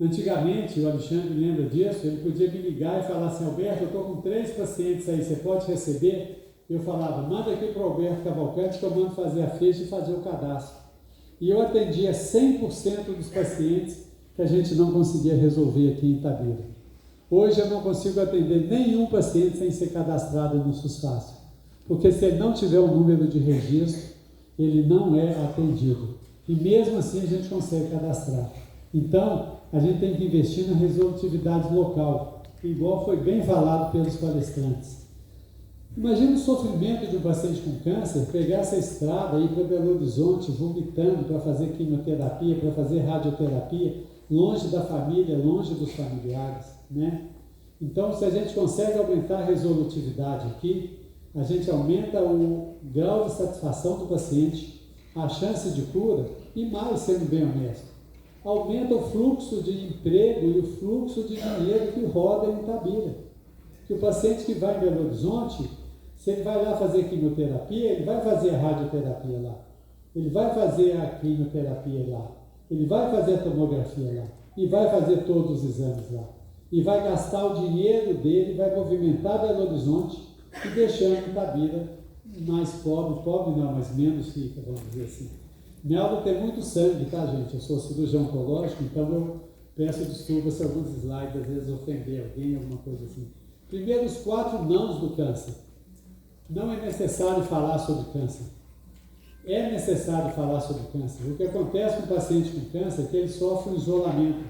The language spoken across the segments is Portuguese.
Antigamente, o Alexandre lembra disso, ele podia me ligar e falar assim: Alberto, eu estou com 3 pacientes aí, você pode receber? Eu falava: manda aqui para o Alberto Cavalcante que eu mando fazer a ficha e fazer o cadastro. E eu atendia 100% dos pacientes que a gente não conseguia resolver aqui em Itabira. Hoje eu não consigo atender nenhum paciente sem ser cadastrado no SUS Fácil, porque se ele não tiver o número de registro, ele não é atendido. E mesmo assim a gente consegue cadastrar. Então, a gente tem que investir na resolutividade local, igual foi bem falado pelos palestrantes. Imagina o sofrimento de um paciente com câncer, pegar essa estrada e ir para Belo Horizonte, vomitando para fazer quimioterapia, para fazer radioterapia, longe da família, longe dos familiares, né? Então, se a gente consegue aumentar a resolutividade aqui, a gente aumenta o grau de satisfação do paciente, a chance de cura e, mais, sendo bem honesto, aumenta o fluxo de emprego e o fluxo de dinheiro que roda em Itabira. Que o paciente que vai em Belo Horizonte, se ele vai lá fazer quimioterapia, ele vai fazer a radioterapia lá, ele vai fazer a quimioterapia lá, ele vai fazer a tomografia lá, e vai fazer todos os exames lá, e vai gastar o dinheiro dele, vai movimentar Belo Horizonte e deixando Itabira mais pobre, pobre não, mas menos rica, vamos dizer assim. Minha aula tem muito sangue, tá, gente? Eu sou cirurgião oncológico, então eu peço desculpas se alguns slides às vezes ofender alguém, alguma coisa assim. Primeiro, os 4 nãos do câncer. Não é necessário falar sobre câncer. É necessário falar sobre câncer. O que acontece com o paciente com câncer é que ele sofre um isolamento.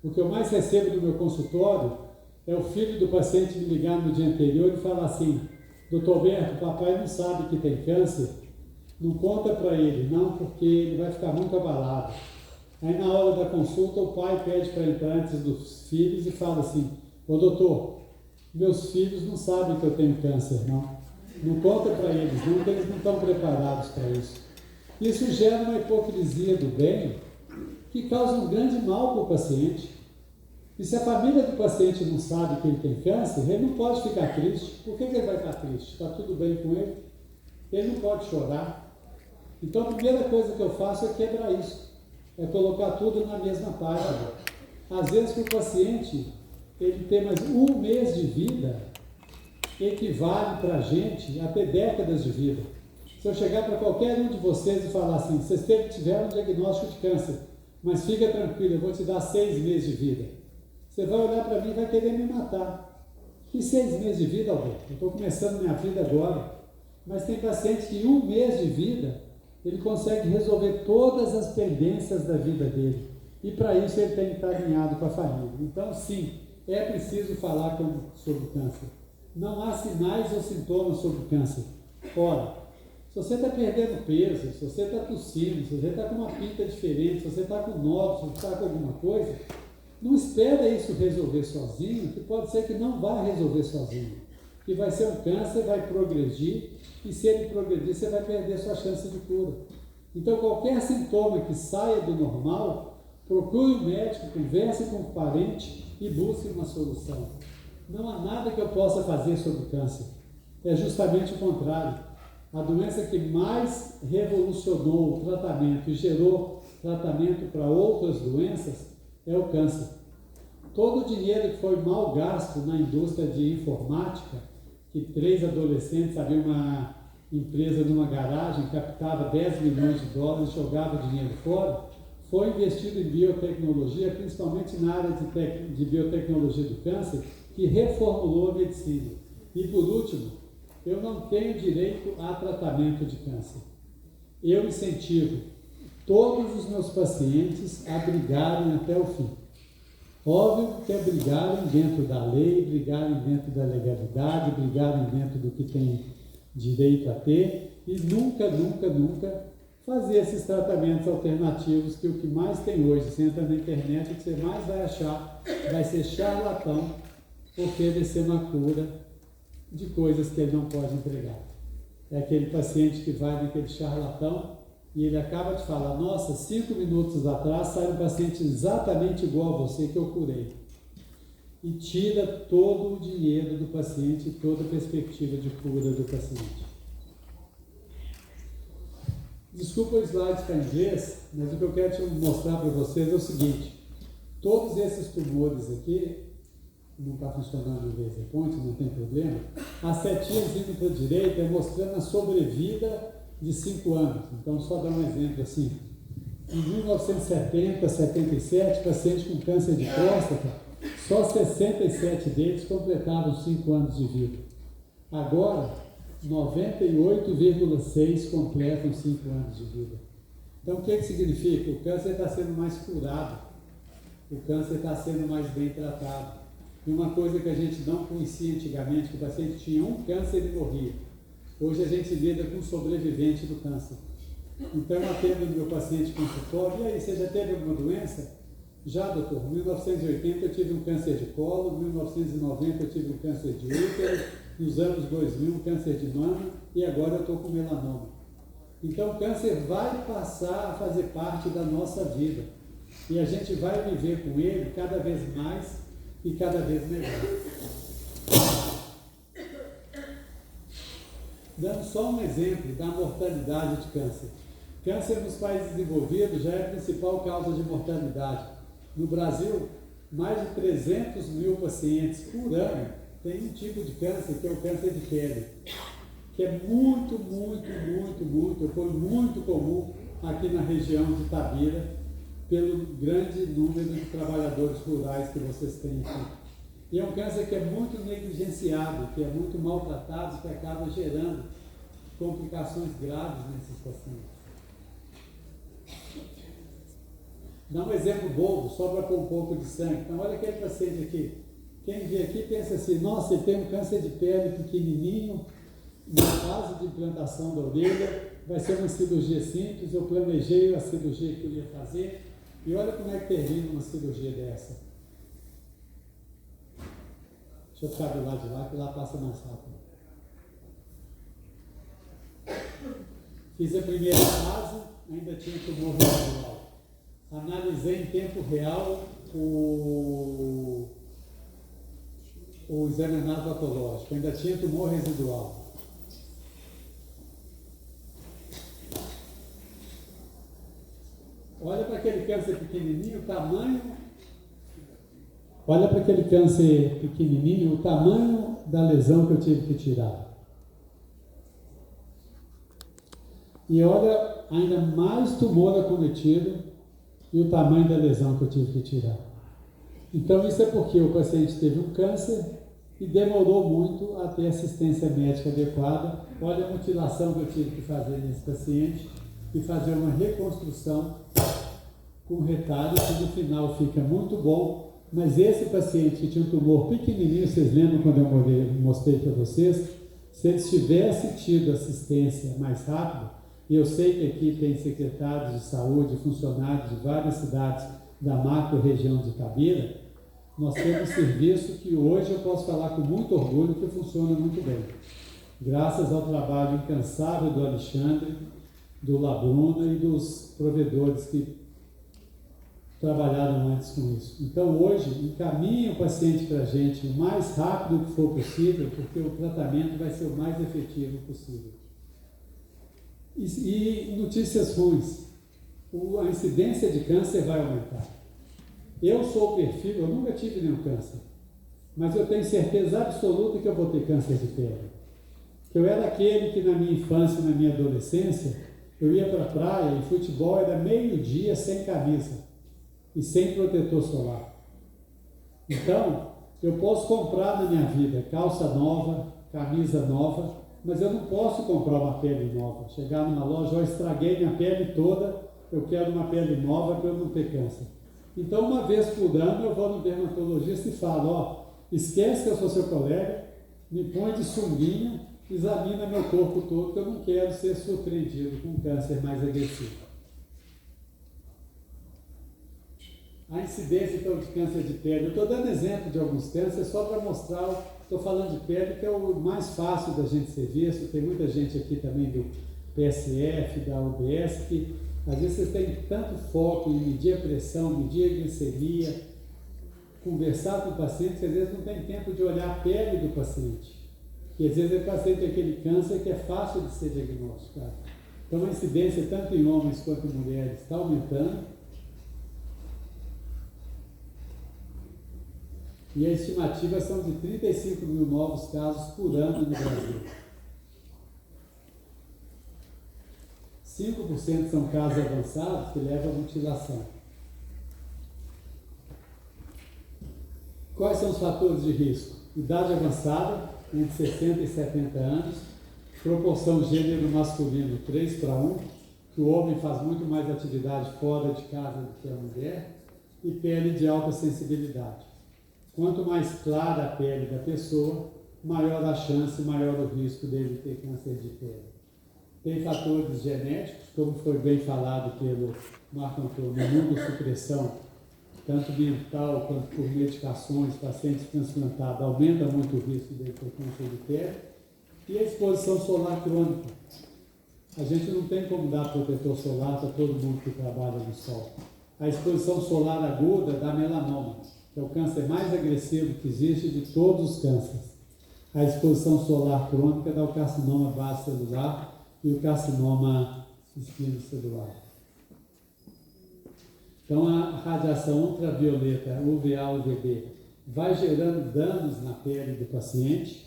O que eu mais recebo no meu consultório é o filho do paciente me ligar no dia anterior e falar assim: doutor Alberto, o papai não sabe que tem câncer, não conta para ele, não, porque ele vai ficar muito abalado. Aí na hora da consulta o pai pede para entrar antes dos filhos e fala assim: ô doutor, meus filhos não sabem que eu tenho câncer, não. Não conta para eles, não, porque eles não estão preparados para isso. Isso gera uma hipocrisia do bem que causa um grande mal para o paciente. E se a família do paciente não sabe que ele tem câncer, ele não pode ficar triste. Por que ele vai ficar triste? Está tudo bem com ele? Ele não pode chorar. Então a primeira coisa que eu faço é quebrar isso. É colocar tudo na mesma página. Às vezes para o paciente, ele ter mais 1 mês de vida equivale para a gente a ter décadas de vida. Se eu chegar para qualquer um de vocês e falar assim: vocês tiveram um diagnóstico de câncer, mas fica tranquilo, eu vou te dar 6 meses de vida. Você vai olhar para mim e vai querer me matar. Que 6 meses de vida, Alberto? Eu estou começando minha vida agora. Mas tem pacientes que em 1 mês de vida, ele consegue resolver todas as pendências da vida dele. E para isso ele tem que estar alinhado com a família. Então, sim, é preciso falar sobre câncer. Não há sinais ou sintomas sobre câncer. Ora, se você está perdendo peso, se você está tossindo, se você está com uma pinta diferente, se você está com nódulo, se você está com alguma coisa, não espera isso resolver sozinho, que pode ser que não vai resolver sozinho. Que vai ser um câncer, vai progredir, e se ele progredir, você vai perder sua chance de cura. Então, qualquer sintoma que saia do normal, procure um médico, converse com um parente e busque uma solução. Não há nada que eu possa fazer sobre câncer. É justamente o contrário. A doença que mais revolucionou o tratamento e gerou tratamento para outras doenças é o câncer. Todo o dinheiro que foi mal gasto na indústria de informática, que 3 adolescentes, havia uma empresa numa garagem, captava 10 milhões de dólares e jogava o dinheiro fora, foi investido em biotecnologia, principalmente na área de biotecnologia do câncer, que reformulou a medicina. E por último, eu não tenho direito a tratamento de câncer. Eu incentivo todos os meus pacientes a brigarem até o fim. Óbvio que é brigarem dentro da lei, brigarem dentro da legalidade, brigarem dentro do que tem direito a ter e nunca, nunca, nunca fazer esses tratamentos alternativos, que o que mais tem hoje, você entra na internet, o que você mais vai achar vai ser charlatão oferecer uma cura de coisas que ele não pode entregar. É aquele paciente que vai naquele charlatão e ele acaba de falar: nossa, 5 minutos atrás saiu um paciente exatamente igual a você que eu curei. E tira todo o dinheiro do paciente e toda a perspectiva de cura do paciente. Desculpa o slide para inglês, mas o que eu quero te mostrar para vocês é o seguinte: todos esses tumores aqui, não está funcionando o laser point, não tem problema, as setinhas indo para a direita é mostrando a sobrevida de 5 anos. Então, só dar um exemplo assim. Em 1970, 77, pacientes com câncer de próstata, só 67 deles completavam 5 anos de vida. Agora, 98,6 completam 5 anos de vida. Então, o que significa? O câncer está sendo mais curado, o câncer está sendo mais bem tratado. E uma coisa que a gente não conhecia antigamente, que o paciente tinha um câncer e morria. Hoje a gente lida com o sobrevivente do câncer. Então, eu atendo meu paciente com consultório, e aí, você já teve alguma doença? Já, doutor. Em 1980 eu tive um câncer de colo, em 1990 eu tive um câncer de útero, nos anos 2000 um câncer de mama, e agora eu estou com melanoma. Então, o câncer vai passar a fazer parte da nossa vida. E a gente vai viver com ele cada vez mais e cada vez melhor. Dando só um exemplo da mortalidade de câncer. Câncer nos países desenvolvidos já é a principal causa de mortalidade. No Brasil, mais de 300 mil pacientes por ano têm um tipo de câncer, que é o câncer de pele, que é muito comum aqui na região de Itabira, pelo grande número de trabalhadores rurais que vocês têm aqui. E é um câncer que é muito negligenciado, que é muito maltratado, que acaba gerando complicações graves nesses pacientes. Dá um exemplo bobo, só para pôr um pouco de sangue. Então, olha aquele paciente aqui. Quem vê aqui pensa assim, nossa, ele tem um câncer de pele pequenininho, na fase de implantação da orelha, vai ser uma cirurgia simples, eu planejei a cirurgia que eu ia fazer, e olha como é que termina uma cirurgia dessa. Deixa eu ficar do lado de lá, que lá passa mais rápido. Fiz a primeira fase, ainda tinha tumor residual. Analisei em tempo real o exame hematológico, ainda tinha tumor residual. Olha para aquele câncer pequenininho, o tamanho. Olha para aquele câncer pequenininho, o tamanho da lesão que eu tive que tirar. E olha, ainda mais tumor acometido e o tamanho da lesão que eu tive que tirar. Então, isso é porque o paciente teve um câncer e demorou muito a ter assistência médica adequada. Olha a mutilação que eu tive que fazer nesse paciente e fazer uma reconstrução com retalho, que no final fica muito bom. Mas esse paciente que tinha um tumor pequenininho, vocês lembram quando eu mostrei para vocês? Se ele tivesse tido assistência mais rápido, e eu sei que aqui tem secretários de saúde, funcionários de várias cidades da macro-região de Itabira, nós temos serviço que hoje eu posso falar com muito orgulho que funciona muito bem. Graças ao trabalho incansável do Alexandre, do Labruna e dos provedores que trabalharam antes com isso. Então, hoje, encaminhe o paciente para a gente o mais rápido que for possível, porque o tratamento vai ser o mais efetivo possível. E notícias ruins. A incidência de câncer vai aumentar. Eu sou o perfil, eu nunca tive nenhum câncer, mas eu tenho certeza absoluta que eu vou ter câncer de pele. Que eu era aquele que na minha infância, na minha adolescência, eu ia para a praia e futebol era meio-dia sem camisa e sem protetor solar. Então, eu posso comprar na minha vida calça nova, camisa nova, mas eu não posso comprar uma pele nova. Chegar numa loja, eu estraguei minha pele toda, eu quero uma pele nova para eu não ter câncer. Então, uma vez por ano, eu vou no dermatologista e falo, ó, esquece que eu sou seu colega, me põe de sunguinha, examina meu corpo todo, que eu não quero ser surpreendido com um câncer mais agressivo. A incidência, então, de câncer de pele, eu estou dando exemplo de alguns cânceres só para mostrar, estou falando de pele, que é o mais fácil da gente ser visto. Tem muita gente aqui também do PSF, da UBS, que às vezes vocês têm tanto foco em medir a pressão, medir a glicemia, conversar com o paciente, que às vezes não tem tempo de olhar a pele do paciente. E às vezes o paciente tem aquele câncer que é fácil de ser diagnosticado. Então a incidência, tanto em homens quanto em mulheres, está aumentando. E a estimativa são de 35 mil novos casos por ano no Brasil. 5% são casos avançados que levam à mutilação. Quais são os fatores de risco? Idade avançada, entre 60 e 70 anos, proporção gênero masculino 3:1, que o homem faz muito mais atividade fora de casa do que a mulher, e pele de alta sensibilidade. Quanto mais clara a pele da pessoa, maior a chance, maior o risco dele ter câncer de pele. Tem fatores genéticos, como foi bem falado pelo Marco Antônio, imunossupressão, tanto mental quanto por medicações, pacientes transplantados, aumenta muito o risco dele ter câncer de pele. E a exposição solar crônica. A gente não tem como dar protetor solar para todo mundo que trabalha no sol. A exposição solar aguda dá melanoma, que é o câncer mais agressivo que existe de todos os cânceres. A exposição solar crônica dá o carcinoma base celular e o carcinoma espinocelular. Então, a radiação ultravioleta, UVA, UVB, vai gerando danos na pele do paciente,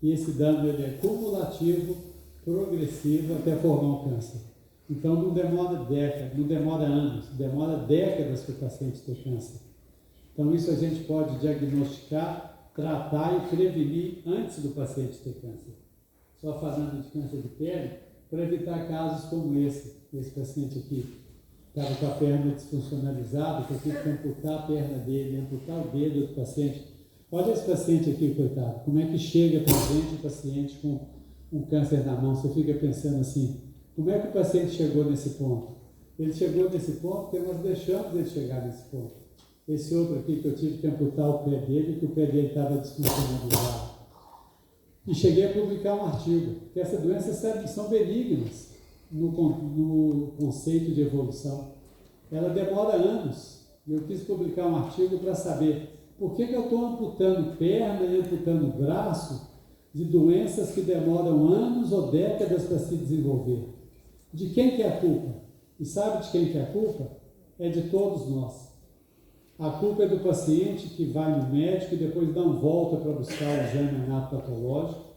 e esse dano ele é cumulativo, progressivo, até formar um câncer. Então, não demora décadas, não demora anos, demora décadas para o paciente ter câncer. Então, isso a gente pode diagnosticar, tratar e prevenir antes do paciente ter câncer. Só falando de câncer de pele, para evitar casos como esse paciente aqui, estava com a perna desfuncionalizada, que eu tive que amputar a perna dele, amputar o dedo do paciente. Olha esse paciente aqui, coitado, como é que chega para a gente o paciente com um câncer na mão? Você fica pensando assim, como é que o paciente chegou nesse ponto? Ele chegou nesse ponto porque nós deixamos ele chegar nesse ponto. Esse outro aqui que eu tive que amputar o pé dele, que o pé dele estava desfuncionalizado. E cheguei a publicar um artigo, que essas doenças são benignas no conceito de evolução. Ela demora anos. E eu quis publicar um artigo para saber por que eu estou amputando perna e amputando braço de doenças que demoram anos ou décadas para se desenvolver. De quem que é a culpa? E sabe de quem que é a culpa? É de todos nós. A culpa é do paciente que vai no médico e depois dá uma volta para buscar o exame anatopatológico.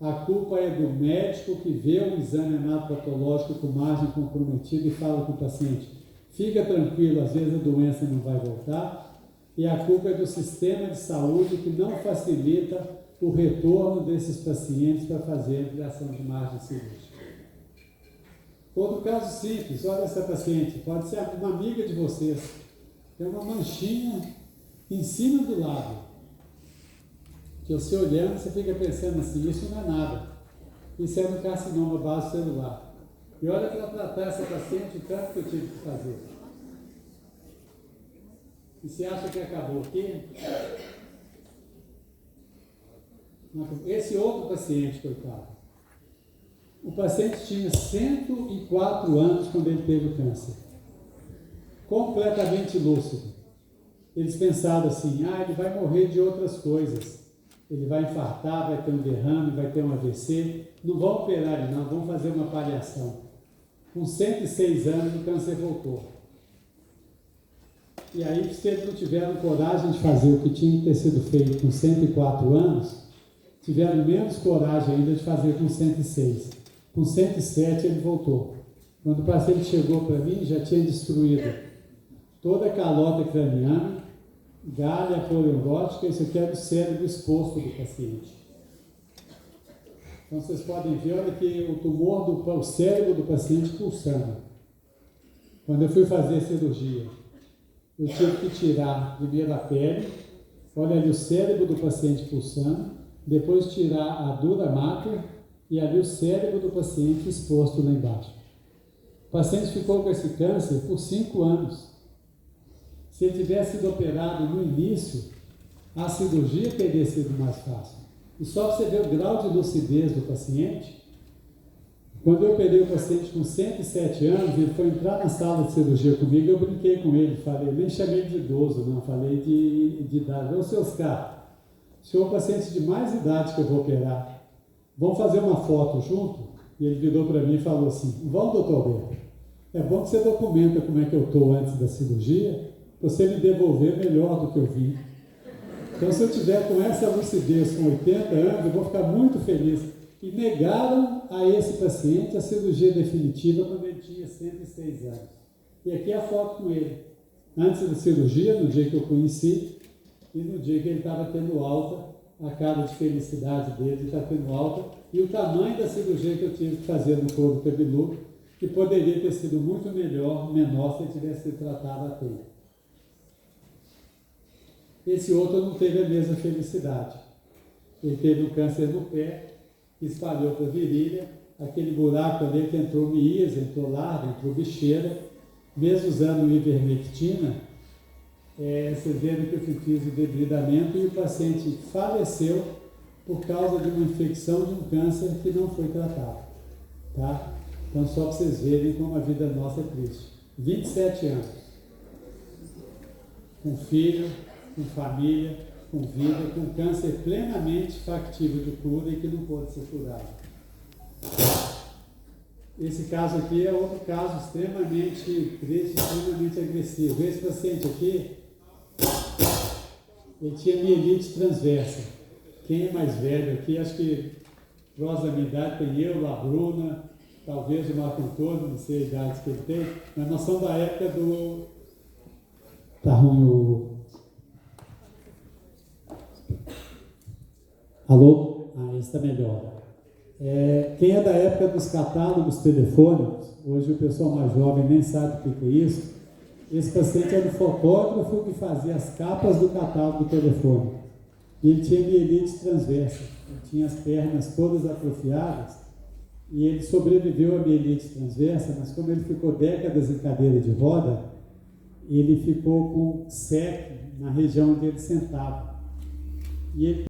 A culpa é do médico que vê o exame anatopatológico com margem comprometida e fala com o paciente, fica tranquilo, às vezes a doença não vai voltar. E a culpa é do sistema de saúde que não facilita o retorno desses pacientes para fazer a ampliação de margem cirúrgica. Outro caso simples, olha essa paciente, pode ser uma amiga de vocês, tem uma manchinha em cima do lábio, que você olhando, você fica pensando assim, isso não é nada, isso é um carcinoma base celular. E olha para tratar essa paciente, o tanto que eu tive que fazer. E você acha que acabou aqui? Esse outro paciente, coitado, o paciente tinha 104 anos quando ele teve o câncer. Completamente lúcido. Eles pensaram assim, ele vai morrer de outras coisas. Ele vai infartar, vai ter um derrame, vai ter um AVC. Não vão operar ele não, vão fazer uma paliação. Com 106 anos o câncer voltou. E aí, se eles não tiveram coragem de fazer o que tinha que ter sido feito com 104 anos, tiveram menos coragem ainda de fazer com 106. Com 107 ele voltou. Quando o paciente chegou para mim, já tinha destruído toda a calota craniana, galha poliurótica, isso aqui era o cérebro exposto do paciente. Então vocês podem ver, olha que o tumor o cérebro do paciente pulsando. Quando eu fui fazer a cirurgia, eu tive que tirar primeiro a pele, olha ali o cérebro do paciente pulsando, depois tirar a dura mácula e ali o cérebro do paciente exposto lá embaixo. O paciente ficou com esse câncer por 5 anos. Se ele tivesse sido operado no início, a cirurgia teria sido mais fácil. E só para você ver o grau de lucidez do paciente, quando eu operei o paciente com 107 anos, ele foi entrar na sala de cirurgia comigo, eu brinquei com ele, falei, nem chamei de idoso, não, falei de idade. Ô, seu Oscar, o senhor é o paciente de mais idade que eu vou operar, vamos fazer uma foto junto? E ele virou para mim e falou assim, vamos, doutor Alberto, é bom que você documenta como é que eu estou antes da cirurgia, para você me devolver melhor do que eu vim. Então, se eu tiver com essa lucidez com 80 anos, eu vou ficar muito feliz. E negaram a esse paciente a cirurgia definitiva quando ele tinha 106 anos. E aqui é a foto com ele. Antes da cirurgia, no dia que eu conheci, e no dia que ele estava tendo alta, a cara de felicidade dele está tendo alta, e o tamanho da cirurgia que eu tive que fazer no couro cabeludo, que poderia ter sido muito menor, se ele tivesse sido tratado a tempo. Esse outro não teve a mesma felicidade. Ele teve um câncer no pé, que espalhou para a virilha, aquele buraco ali que entrou miíase, entrou larva, entrou bicheira, mesmo usando ivermectina, vocês viram que eu fiz o debridamento e o paciente faleceu por causa de uma infecção de um câncer que não foi tratado. Tá? Então, só para vocês verem como a vida nossa é triste. 27 anos, com filho, com família, com vida, com câncer plenamente factível de cura e que não pode ser curado. Esse caso aqui é outro caso extremamente triste, extremamente agressivo. Esse paciente aqui, ele tinha mielite transversa. Quem é mais velho aqui, acho que próximo da minha idade, tem eu, a Bruna, talvez o Marco Antônio, não sei a idade que ele tem, mas nós somos da época do... Tá ruim o... Alô? Esse está melhor. Quem é da época dos catálogos telefônicos, hoje o pessoal mais jovem nem sabe o que é isso, esse paciente era o fotógrafo que fazia as capas do catálogo telefônico. E ele tinha mielite transversa, ele tinha as pernas todas atrofiadas, e ele sobreviveu à mielite transversa, mas como ele ficou décadas em cadeira de roda, ele ficou com SEC na região onde ele sentava. E ele